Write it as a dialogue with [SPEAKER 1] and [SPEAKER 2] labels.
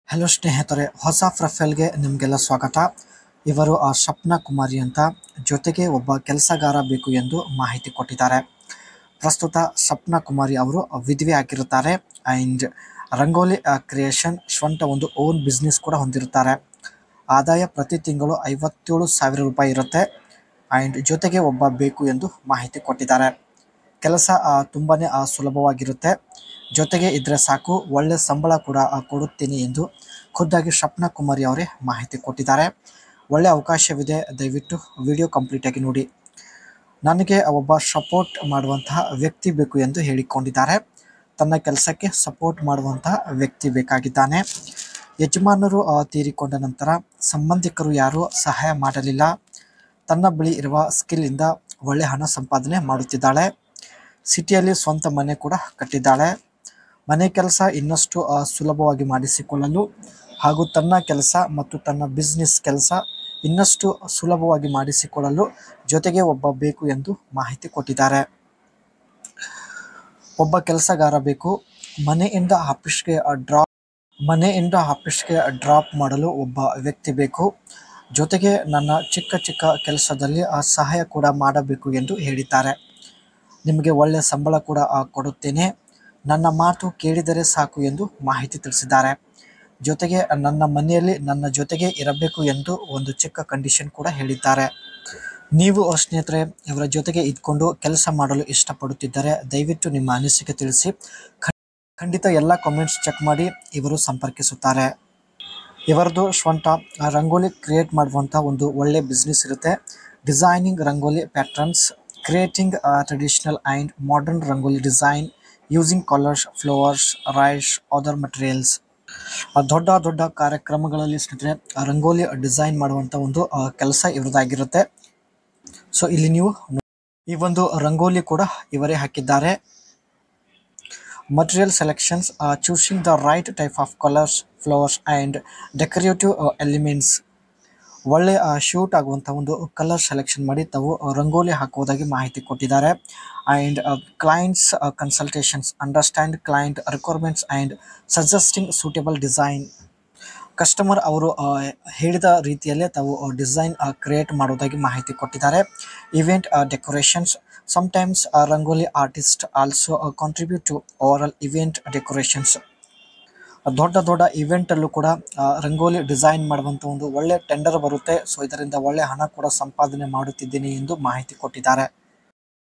[SPEAKER 1] Hello ಸ್ನೇಹಿತರೆ, ಹೊಸ ಪ್ರೊಫೈಲ್ಗೆ ನಿಮಗೆಲ್ಲ ಸ್ವಾಗತ. ಇವರು ಸ್ವಪ್ನ ಕುಮಾರಿ ಅಂತ, ಜೊತೆಗೆ ಒಬ್ಬ ಕೆಲಸಗಾರ ಬೇಕು ಎಂದು ಮಾಹಿತಿ ಕೊಟ್ಟಿದ್ದಾರೆ. ಪ್ರಸ್ತುತ ಸ್ವಪ್ನ ಕುಮಾರಿ ಅವರು ವಿಧವೆ ಆಗಿರುತ್ತಾರೆ ಆ್ಯಂಡ್ ರಂಗೋಲಿ ಕ್ರಿಯೇಷನ್ ಸ್ವಂತ ಒಂದು ಓನ್ ಬಿಸ್ನೆಸ್ ಕೂಡ ಹೊಂದಿರುತ್ತಾರೆ. ಆದಾಯ ಪ್ರತಿ ತಿಂಗಳು 57,000 ರೂಪಾಯಿ ಇರುತ್ತೆ ಆ್ಯಂಡ್ ಜೊತೆಗೆ ಒಬ್ಬ ಬೇಕು ಎಂದು ಮಾಹಿತಿ ಕೊಟ್ಟಿದ್ದಾರೆ. ಕೆಲಸ ತುಂಬಾ ಸುಲಭವಾಗಿರುತ್ತೆ, ಜೊತೆಗೆ ಇದ್ರೆ ಸಾಕು, ಒಳ್ಳೆ ಸಂಬಳ ಕೂಡ ಕೊಡುತ್ತೀನಿ ಎಂದು ಖುದ್ದಾಗಿ ಸ್ವಪ್ನ ಕುಮಾರಿ ಅವರೇ ಮಾಹಿತಿ ಕೊಟ್ಟಿದ್ದಾರೆ. ಒಳ್ಳೆ ಅವಕಾಶವಿದೆ, ದಯವಿಟ್ಟು ವಿಡಿಯೋ ಕಂಪ್ಲೀಟಾಗಿ ನೋಡಿ. ನನಗೆ ಒಬ್ಬ ಸಪೋರ್ಟ್ ಮಾಡುವಂತಹ ವ್ಯಕ್ತಿ ಬೇಕು ಎಂದು ಹೇಳಿಕೊಂಡಿದ್ದಾರೆ. ತನ್ನ ಕೆಲಸಕ್ಕೆ ಸಪೋರ್ಟ್ ಮಾಡುವಂತಹ ವ್ಯಕ್ತಿ ಬೇಕಾಗಿದ್ದಾನೆ. ಯಜಮಾನರು ತೀರಿಕೊಂಡ ನಂತರ ಸಂಬಂಧಿಕರು ಯಾರೂ ಸಹಾಯ ಮಾಡಲಿಲ್ಲ. ತನ್ನ ಬಳಿ ಇರುವ ಸ್ಕಿಲ್ಲಿಂದ ಒಳ್ಳೆ ಹಣ ಸಂಪಾದನೆ ಮಾಡುತ್ತಿದ್ದಾಳೆ. ಸಿಟಿಯಲ್ಲಿ ಸ್ವಂತ ಮನೆ ಕೂಡ ಕಟ್ಟಿದ್ದಾಳೆ. ಮನೆ ಕೆಲಸ ಇನ್ನಷ್ಟು ಸುಲಭವಾಗಿ ಮಾಡಿಸಿಕೊಳ್ಳಲು ಹಾಗೂ ತನ್ನ ಕೆಲಸ ಮತ್ತು ತನ್ನ ಬಿಸ್ನೆಸ್ ಕೆಲಸ ಇನ್ನಷ್ಟು ಸುಲಭವಾಗಿ ಮಾಡಿಸಿಕೊಳ್ಳಲು ಜೊತೆಗೆ ಒಬ್ಬ ಬೇಕು ಎಂದು ಮಾಹಿತಿ ಕೊಟ್ಟಿದ್ದಾರೆ. ಒಬ್ಬ ಕೆಲಸಗಾರ ಬೇಕು. ಮನೆಯಿಂದ ಆಫೀಸ್ಗೆ ಡ್ರಾಪ್ ಮಾಡಲು ಒಬ್ಬ ವ್ಯಕ್ತಿ ಬೇಕು. ಜೊತೆಗೆ ನನ್ನ ಚಿಕ್ಕ ಕೆಲಸದಲ್ಲಿ ಸಹಾಯ ಕೂಡ ಮಾಡಬೇಕು ಎಂದು ಹೇಳಿದ್ದಾರೆ. ನಿಮಗೆ ಒಳ್ಳೆಯ ಸಂಬಳ ಕೂಡ ಕೊಡುತ್ತೇನೆ, ನನ್ನ ಮಾತು ಕೇಳಿದರೆ ಸಾಕು ಎಂದು ಮಾಹಿತಿ ತಿಳಿಸಿದ್ದಾರೆ. ಜೊತೆಗೆ ನನ್ನ ಮನೆಯಲ್ಲಿ ನನ್ನ ಜೊತೆಗೆ ಇರಬೇಕು ಎಂದು ಒಂದು ಚಿಕ್ಕ ಕಂಡೀಷನ್ ಕೂಡ ಹೇಳಿದ್ದಾರೆ. ನೀವು ಸ್ನೇಹಿತರೆ ಇವರ ಜೊತೆಗೆ ಇದ್ಕೊಂಡು ಕೆಲಸ ಮಾಡಲು ಇಷ್ಟಪಡುತ್ತಿದ್ದರೆ ದಯವಿಟ್ಟು ನಿಮ್ಮ ಅನಿಸಿಕೆ ತಿಳಿಸಿ. ಖಂಡಿತ ಎಲ್ಲ ಕಾಮೆಂಟ್ಸ್ ಚೆಕ್ ಮಾಡಿ ಇವರು ಸಂಪರ್ಕಿಸುತ್ತಾರೆ. ಇವರದು ಸ್ವಂತ ರಂಗೋಲಿ ಕ್ರಿಯೇಟ್ ಮಾಡುವಂಥ ಒಂದು ಒಳ್ಳೆ ಬಿಸ್ನೆಸ್ ಇರುತ್ತೆ. Designing rangoli patterns, creating traditional and modern rangoli design using colours, flowers, rice, other materials. ದೊಡ್ಡ ಕಾರ್ಯಕ್ರಮಗಳಲ್ಲಿ ಸ್ನೇಹಿತರೆ ರಂಗೋಲಿ ಡಿಸೈನ್ ಮಾಡುವಂಥ ಒಂದು ಕೆಲಸ ಇವರದಾಗಿರುತ್ತೆ. ಸೊ ಇಲ್ಲಿ ನೀವು ಈ ಒಂದು ರಂಗೋಲಿ ಕೂಡ ಇವರೇ ಹಾಕಿದ್ದಾರೆ. Material selections, choosing the right type of colours, flowers and decorative elements. ಒಳ್ಳೆ ಶೂಟ್ ಆಗುವಂಥ ಒಂದು ಕಲರ್ ಸೆಲೆಕ್ಷನ್ ಮಾಡಿ ತಾವು ರಂಗೋಲಿ ಹಾಕುವುದಾಗಿ ಮಾಹಿತಿ ಕೊಟ್ಟಿದ್ದಾರೆ. And clients consultations, understand client requirements and suggesting suitable design. Customer ಅವರು ಹೇಳಿದ ರೀತಿಯಲ್ಲೇ ತಾವು ಡಿಸೈನ್ ಕ್ರಿಯೇಟ್ ಮಾಡುವುದಾಗಿ ಮಾಹಿತಿ ಕೊಟ್ಟಿದ್ದಾರೆ. Event decorations, sometimes rangoli artist also contribute to overall event decorations. ದೊಡ್ಡ ಇವೆಂಟಲ್ಲೂ ಕೂಡ ರಂಗೋಲಿ ಡಿಸೈನ್ ಮಾಡುವಂಥ ಒಂದು ಒಳ್ಳೆ ಟೆಂಡರ್ ಬರುತ್ತೆ. ಸೊ ಇದರಿಂದ ಒಳ್ಳೆ ಹಣ ಕೂಡ ಸಂಪಾದನೆ ಮಾಡುತ್ತಿದ್ದೀನಿ ಎಂದು ಮಾಹಿತಿ ಕೊಟ್ಟಿದ್ದಾರೆ.